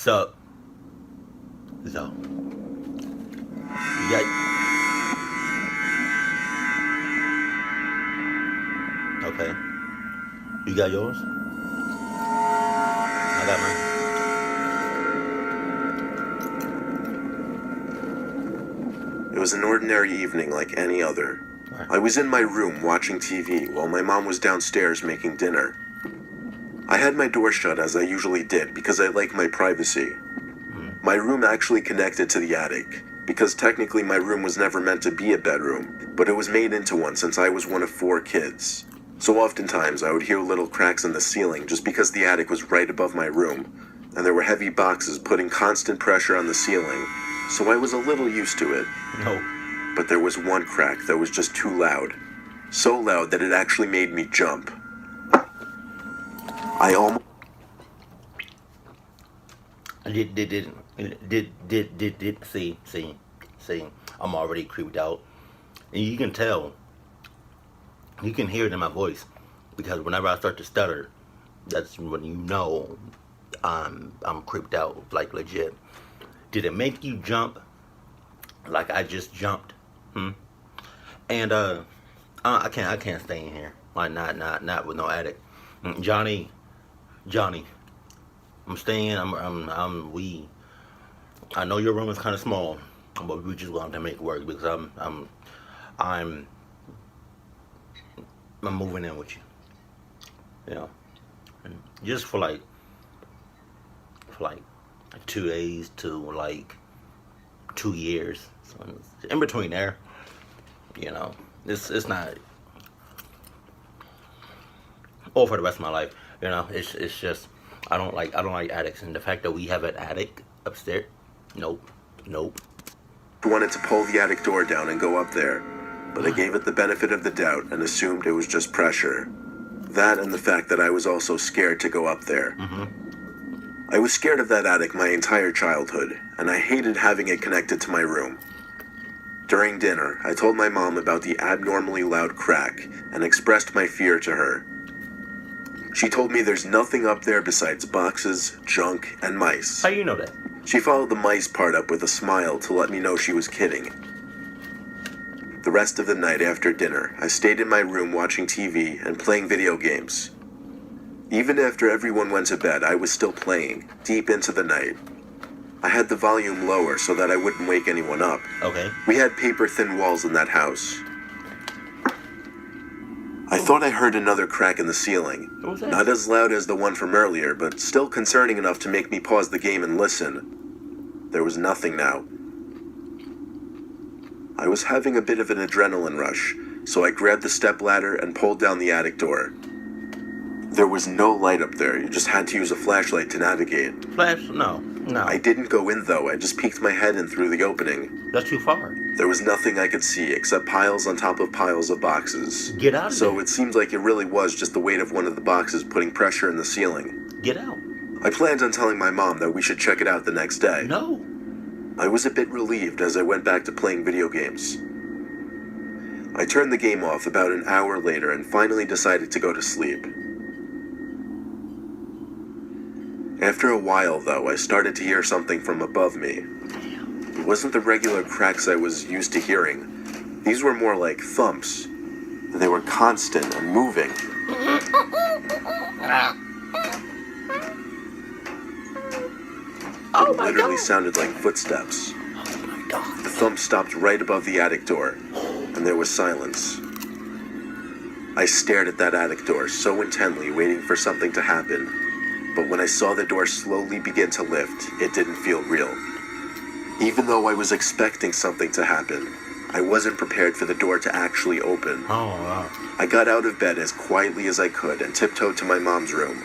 So, you got, okay, you got yours? I got It was an ordinary evening like any other. mine. Right. I was in my room watching TV while my mom was downstairs making dinner. I had my door shut as I usually did because I like my privacy. My room actually connected to the attic, because technically my room was never meant to be a bedroom, but it was made into one since I was one of 4 kids. So oftentimes I would hear little cracks in the ceiling just because the attic was right above my room, and there were heavy boxes putting constant pressure on the ceiling, so I was a little used to it. No. But there was one crack that was just too loud. So loud that it actually made me jump. I almost... See, I'm already creeped out. And you can tell, you can hear it in my voice, because whenever I start to stutter, that's when you know I'm creeped out, like legit. Did it make you jump like I just jumped? And I can't stay in here. Like not with no addict. Johnny, I'm staying. I know your room is kind of small, but we just want to make it work because I'm moving in with you. You know, and just for like 2 days to like 2 years. So in between there, you know, it's not. Or for the rest of my life, you know, it's just I don't like attics, and the fact that we have an attic upstairs, nope. wanted to pull the attic door down and go up there, but I gave it the benefit of the doubt and assumed it was just pressure. That and the fact that I was also scared to go up there. I was scared of that attic my entire childhood, and I hated having it connected to my room. During dinner, I told my mom about the abnormally loud crack and expressed my fear to her. She told me there's nothing up there besides boxes, junk, and mice. How you know that? She followed the mice part up with a smile to let me know she was kidding. The rest of the night after dinner, I stayed in my room watching TV and playing video games. Even after everyone went to bed, I was still playing, deep into the night. I had the volume lower so that I wouldn't wake anyone up. Okay. We had paper-thin walls in that house. I thought I heard another crack in the ceiling. What was that? Not as loud as the one from earlier, but still concerning enough to make me pause the game and listen. There was nothing now. I was having a bit of an adrenaline rush, so I grabbed the stepladder and pulled down the attic door. There was no light up there, you just had to use a flashlight to navigate. Flash? No. I didn't go in though, I just peeked my head in through the opening. That's too far. There was nothing I could see except piles on top of piles of boxes. Get out of So there. it seemed like it really was just the weight of one of the boxes putting pressure in the ceiling. Get out. I planned on telling my mom that we should check it out the next day. No. I was a bit relieved as I went back to playing video games. I turned the game off about an hour later and finally decided to go to sleep. After a while, though, I started to hear something from above me. It wasn't the regular cracks I was used to hearing. These were more like thumps. They were constant and moving. It literally sounded like footsteps. Oh my God. The thump stopped right above the attic door, and there was silence. I stared at that attic door so intently, waiting for something to happen. But when I saw the door slowly begin to lift, it didn't feel real. Even though I was expecting something to happen, I wasn't prepared for the door to actually open. Oh, wow. I got out of bed as quietly as I could and tiptoed to my mom's room.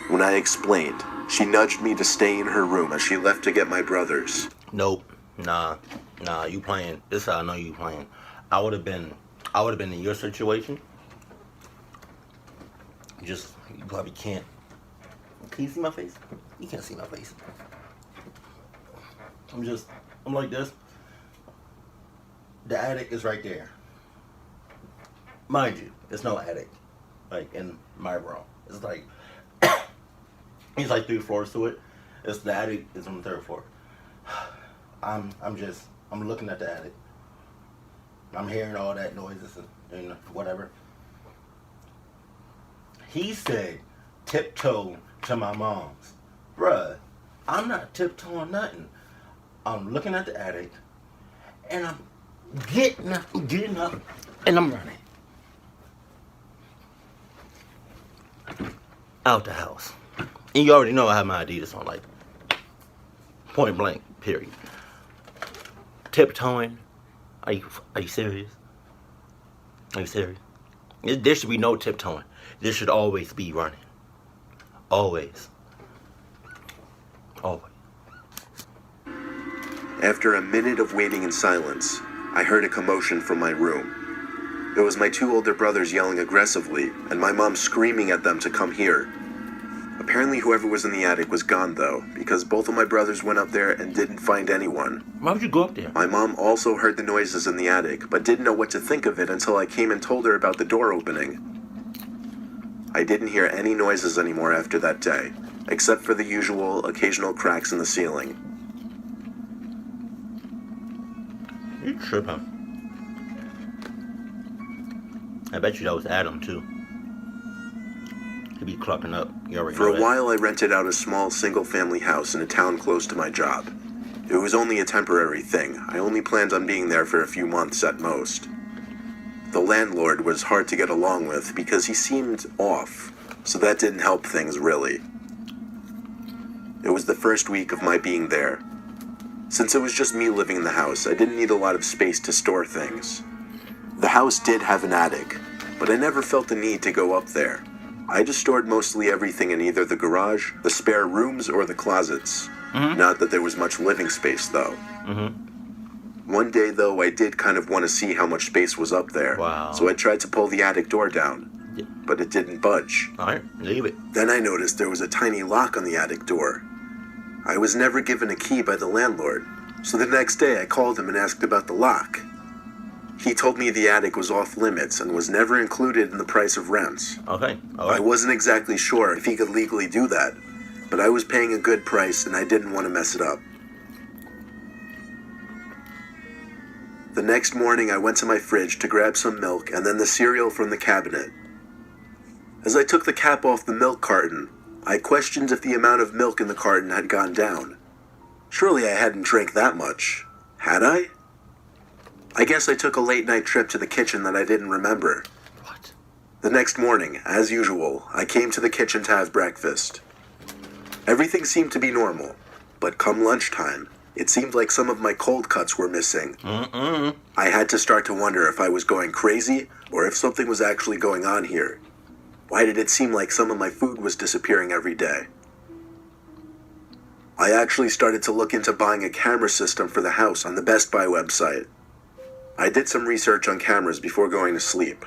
When I explained, she nudged me to stay in her room as she left to get my brothers. Nope. Nah, you playing. This is how I know you playing. I would have been in your situation. You probably can't. Can you see my face? You can't see my face. I'm like this. The attic is right there. Mind you, there's no attic, like in my room. It's like 3 floors to it. It's the attic is on the third floor. I'm looking at the attic. I'm hearing all that noises and whatever. He said, tiptoe to my mom's. Bruh, I'm not tiptoeing nothing. I'm looking at the attic, and I'm getting up, and I'm running. Out the house. And you already know I have my Adidas on, like, point blank, period. Tiptoeing. Are you serious? Are you serious? There should be no tiptoeing. There should always be running. Always. Always. After a minute of waiting in silence, I heard a commotion from my room. It was my two older brothers yelling aggressively, and my mom screaming at them to come here. Apparently whoever was in the attic was gone though, because both of my brothers went up there and didn't find anyone. Why would you go up there? My mom also heard the noises in the attic, but didn't know what to think of it until I came and told her about the door opening. I didn't hear any noises anymore after that day, except for the usual occasional cracks in the ceiling. You tripping. I bet you that was Adam too. He'd be clucking up. You already For know a that. while I rented out a small single-family house in a town close to my job. It was only a temporary thing. I only planned on being there for a few months at most. The landlord was hard to get along with because he seemed off, so that didn't help things really. It was the first week of my being there. Since it was just me living in the house, I didn't need a lot of space to store things. The house did have an attic, but I never felt the need to go up there. I just stored mostly everything in either the garage, the spare rooms, or the closets. Not that there was much living space, though. One day, though, I did kind of want to see how much space was up there. Wow. So I tried to pull the attic door down, but it didn't budge. Alright, leave it. Then I noticed there was a tiny lock on the attic door. I was never given a key by the landlord, so the next day I called him and asked about the lock. He told me the attic was off limits and was never included in the price of rents. Okay. I Alright. wasn't exactly sure if he could legally do that, but I was paying a good price and I didn't want to mess it up. The next morning I went to my fridge to grab some milk and then the cereal from the cabinet. As I took the cap off the milk carton, I questioned if the amount of milk in the carton had gone down. Surely I hadn't drank that much. Had I? I guess I took a late night trip to the kitchen that I didn't remember. What? The next morning, as usual, I came to the kitchen to have breakfast. Everything seemed to be normal, but come lunchtime, it seemed like some of my cold cuts were missing. I had to start to wonder if I was going crazy or if something was actually going on here. Why did it seem like some of my food was disappearing every day? I actually started to look into buying a camera system for the house on the Best Buy website. I did some research on cameras before going to sleep.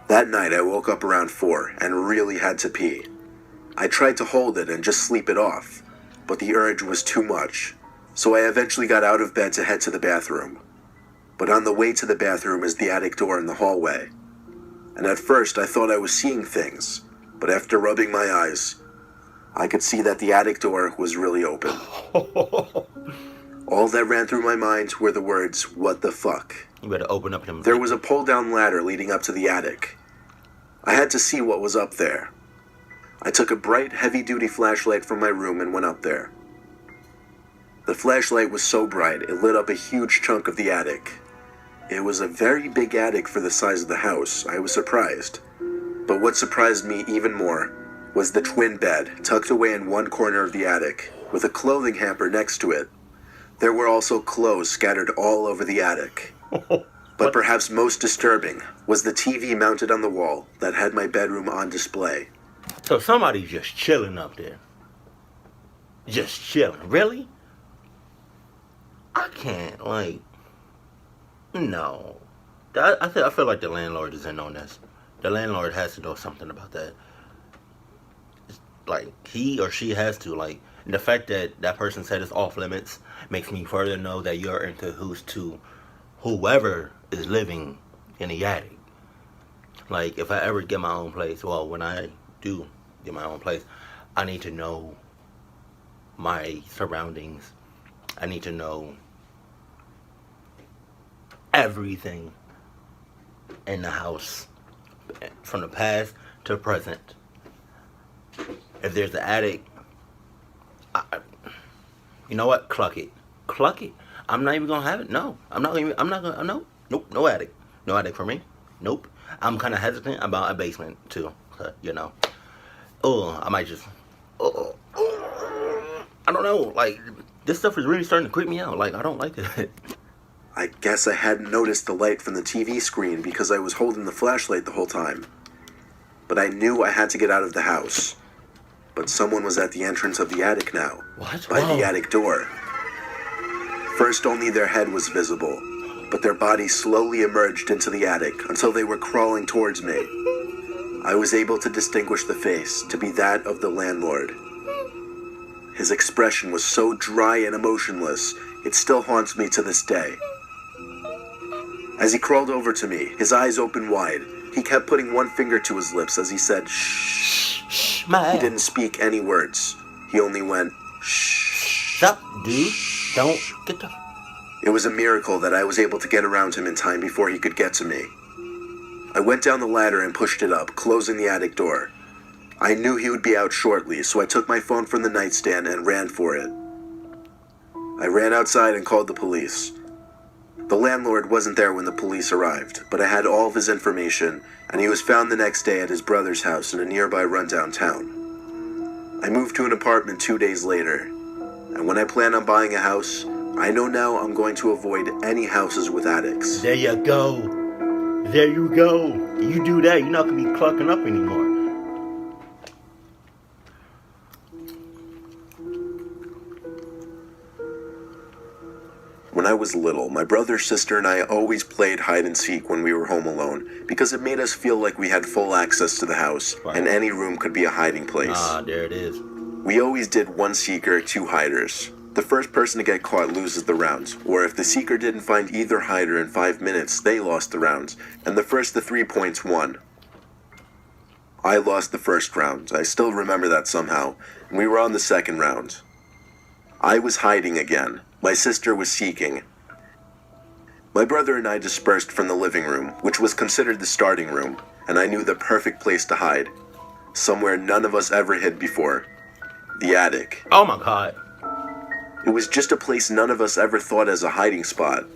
That night I woke up around 4 and really had to pee. I tried to hold it and just sleep it off, but the urge was too much, so I eventually got out of bed to head to the bathroom. But on the way to the bathroom is the attic door in the hallway. And at first I thought I was seeing things, but after rubbing my eyes, I could see that the attic door was really open. All that ran through my mind were the words, "What the fuck?" You better open up them. There was a pull-down ladder leading up to the attic. I had to see what was up there. I took a bright, heavy-duty flashlight from my room and went up there. The flashlight was so bright, it lit up a huge chunk of the attic. It was a very big attic for the size of the house. I was surprised. But what surprised me even more was the twin bed tucked away in one corner of the attic, with a clothing hamper next to it. There were also clothes scattered all over the attic. But perhaps most disturbing was the TV mounted on the wall that had my bedroom on display. So somebody's just chilling up there. Just chilling. Really? I can't, like... No. I feel like the landlord is in on this. The landlord has to know something about that. It's like, he or she has to, like... The fact that that person said it's off limits makes me further know that you're in cahoots to whoever is living in the attic. Like, if I ever get my own place, well, when I do get my own place, I need to know my surroundings. I need to know everything in the house, from the past to present. If there's an attic, you know what? Cluck it. Cluck it. I'm not even gonna have it. No. I'm not gonna, no. Nope. No attic. No attic for me. Nope. I'm kind of hesitant about a basement too. You know. Oh, I might just, oh, I don't know. Like, this stuff is really starting to creep me out. Like, I don't like it. I guess I hadn't noticed the light from the TV screen because I was holding the flashlight the whole time. But I knew I had to get out of the house. But someone was at the entrance of the attic now. What? By Whoa. the attic door. First, only their head was visible, but their body slowly emerged into the attic until they were crawling towards me. I was able to distinguish the face to be that of the landlord. His expression was so dry and emotionless, it still haunts me to this day. As he crawled over to me, his eyes open wide, he kept putting one finger to his lips as he said, "Shh." Shh, my He ass. didn't speak any words. He only went, "Shh." Stop, dude. Don't get the... It was a miracle that I was able to get around him in time before he could get to me. I went down the ladder and pushed it up, closing the attic door. I knew he would be out shortly, so I took my phone from the nightstand and ran for it. I ran outside and called the police. The landlord wasn't there when the police arrived, but I had all of his information, and he was found the next day at his brother's house in a nearby rundown town. I moved to an apartment 2 days later, and when I plan on buying a house, I know now I'm going to avoid any houses with attics. There you go. There you go. You do that, you're not going to be clucking up anymore. When I was little, my brother, sister, and I always played hide and seek when we were home alone because it made us feel like we had full access to the house, Right. and any room could be a hiding place. Ah, there it is. We always did one seeker, two hiders. The first person to get caught loses the round, or if the seeker didn't find either hider in 5 minutes, they lost the round, and the first to 3 points won. I lost the first round. I still remember that somehow, and we were on the second round. I was hiding again. My sister was seeking. My brother and I dispersed from the living room, which was considered the starting room, and I knew the perfect place to hide. Somewhere none of us ever hid before. The attic. Oh my God. It was just a place none of us ever thought as a hiding spot.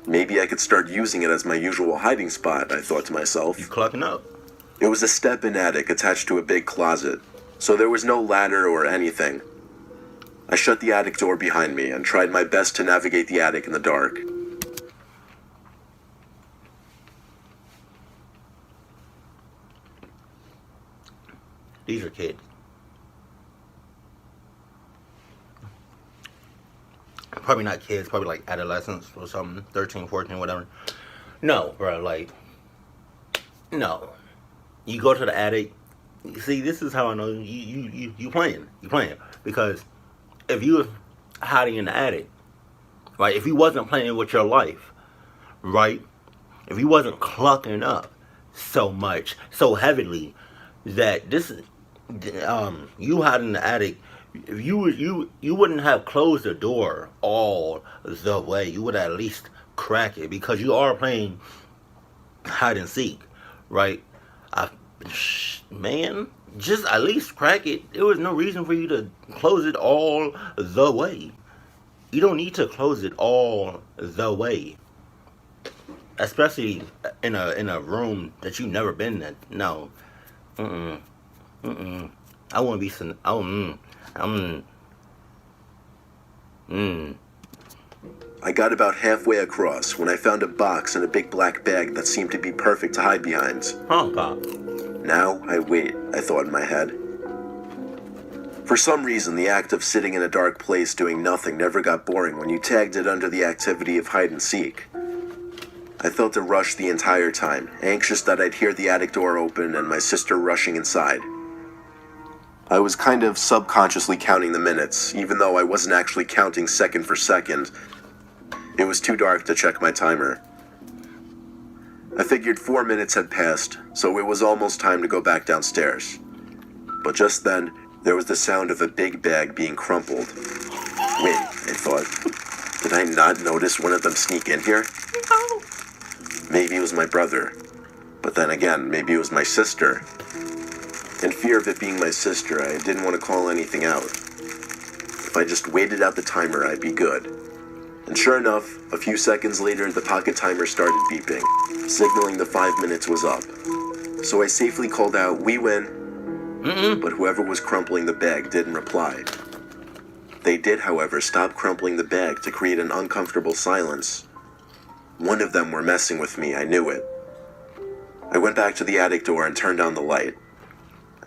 Maybe I could start using it as my usual hiding spot, I thought to myself. You clucking up. It was a step-in attic attached to a big closet, so there was no ladder or anything. I shut the attic door behind me and tried my best to navigate the attic in the dark. These are kids. Probably not kids, probably like adolescents or something, 13, 14, whatever. No, bro, like, no. You go to the attic. See, this is how I know you playing. You playing. Because if you was hiding in the attic, right, if you wasn't playing with your life, right, if you wasn't clucking up so much, so heavily, that this, you hiding in the attic, if you wouldn't have closed the door all the way. You would at least crack it because you are playing hide and seek, right? Man, just at least crack it. There was no reason for you to close it all the way. You don't need to close it all the way, especially in a room that you've never been in. No, I wouldn't be. I got about halfway across when I found a box and a big black bag that seemed to be perfect to hide behind. Honk pop. Now I wait, I thought in my head. For some reason, the act of sitting in a dark place doing nothing never got boring when you tagged it under the activity of hide and seek. I felt a rush the entire time, anxious that I'd hear the attic door open and my sister rushing inside. I was kind of subconsciously counting the minutes, even though I wasn't actually counting second for second. It was too dark to check my timer. I figured 4 minutes had passed, so it was almost time to go back downstairs. But just then, There was the sound of a big bag being crumpled. Wait, I thought, did I not notice one of them sneak in here? No. Maybe it was my brother. But then again, maybe it was my sister. In fear of it being my sister, I didn't want to call anything out. If I just waited out the timer, I'd be good. And sure enough, a few seconds later, the pocket timer started beeping, signaling the 5 minutes was up. So I safely called out, "We win." But whoever was crumpling the bag didn't reply. They did, however, stop crumpling the bag to create an uncomfortable silence. One of them were messing with me, I knew it. I went back to the attic door and turned on the light.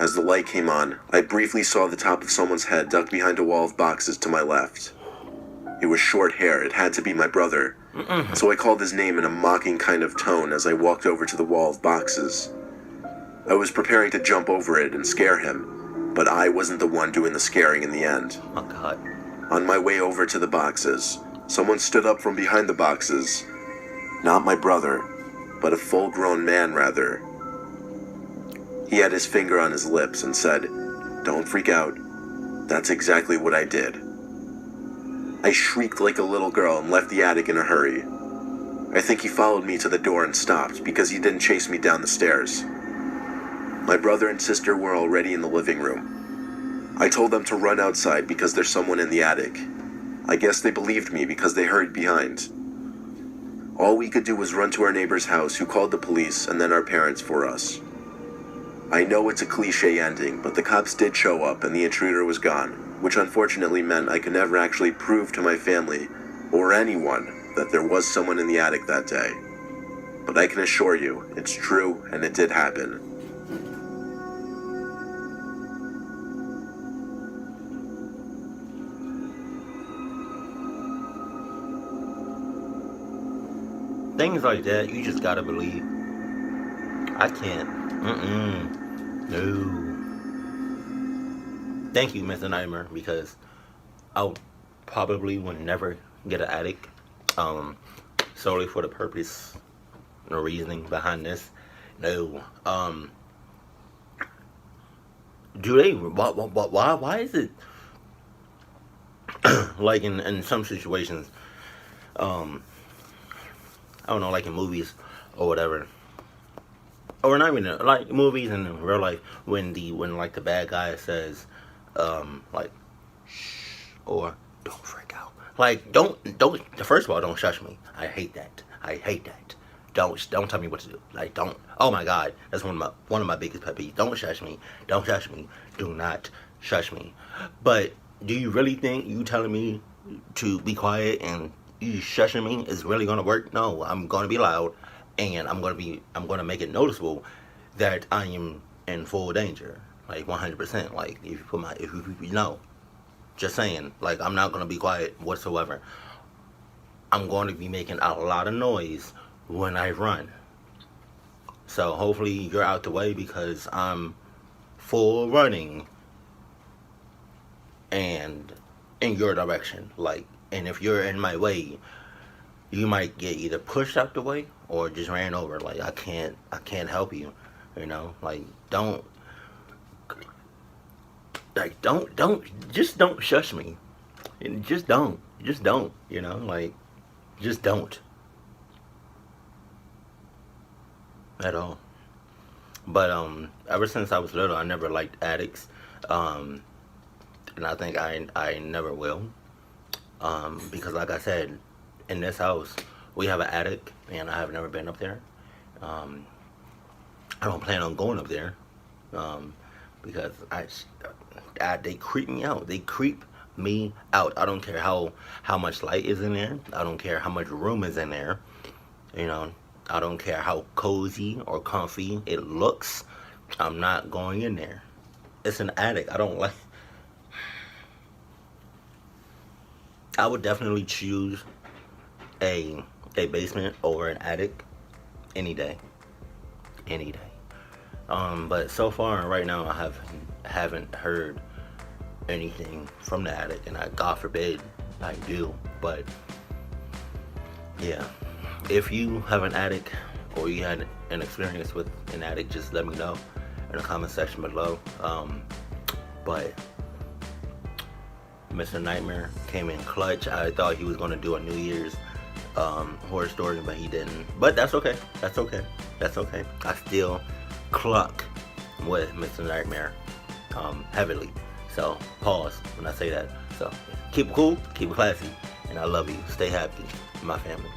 As the light came on, I briefly saw the top of someone's head ducked behind a wall of boxes to my left. It was short hair, it had to be my brother. So I called his name in a mocking kind of tone as I walked over to the wall of boxes. I was preparing to jump over it and scare him, but I wasn't the one doing the scaring in the end. Oh, God. On my way over to the boxes, someone stood up from behind the boxes. Not my brother, but a full-grown man, rather. He had his finger on his lips and said, "Don't freak out." That's exactly what I did. I shrieked like a little girl and left the attic in a hurry. I think he followed me to the door and stopped because he didn't chase me down the stairs. My brother and sister were already in the living room. I told them to run outside because there's someone in the attic. I guess they believed me because they hurried behind. All we could do was run to our neighbor's house, who called the police and then our parents for us. I know it's a cliche ending, but the cops did show up and the intruder was gone, which unfortunately meant I could never actually prove to my family or anyone that there was someone in the attic that day. But I can assure you, it's true and it did happen. Things like that, you just gotta believe. I can't. No. Thank you, Mr. Nightmare, because I probably would never get an attic. Solely for the purpose, no reasoning behind this. No. Do they? Why is it? Like in some situations, I don't know, like in movies or whatever, or not even like movies and in real life, when like the bad guy says, like, shh, or don't freak out. Like, don't. First of all, don't shush me. I hate that. Don't tell me what to do. Like, don't. Oh my God, that's one of my biggest pet peeves. Don't shush me. Don't shush me. Do not shush me. But do you really think you telling me to be quiet and you shushing me is really gonna work? No, I'm gonna be loud, and I'm gonna make it noticeable that I am in full danger, like 100%. Like if you know, just saying, like I'm not gonna be quiet whatsoever. I'm going to be making a lot of noise when I run. So hopefully you're out the way because I'm full running and in your direction, like. And if you're in my way, you might get either pushed out the way or just ran over. Like I can't help you, you know. Like don't shush me. And just don't, you know. Like just don't at all. But ever since I was little, I never liked attics, and I think I never will. Because like I said, in this house, we have an attic, and I have never been up there. I don't plan on going up there, because they creep me out. They creep me out. I don't care how much light is in there. I don't care how much room is in there. You know, I don't care how cozy or comfy it looks. I'm not going in there. It's an attic. I don't like. I would definitely choose a basement over an attic any day. But so far, right now, I haven't heard anything from the attic, and God forbid I do. But yeah, if you have an attic or you had an experience with an attic, just let me know in the comment section below. But Mr. Nightmare came in clutch. I thought he was going to do a New Year's horror story, but he didn't. But that's okay. That's okay. That's okay. I still cluck with Mr. Nightmare heavily. So pause when I say that. So keep it cool, keep it classy, and I love you. Stay happy, my family.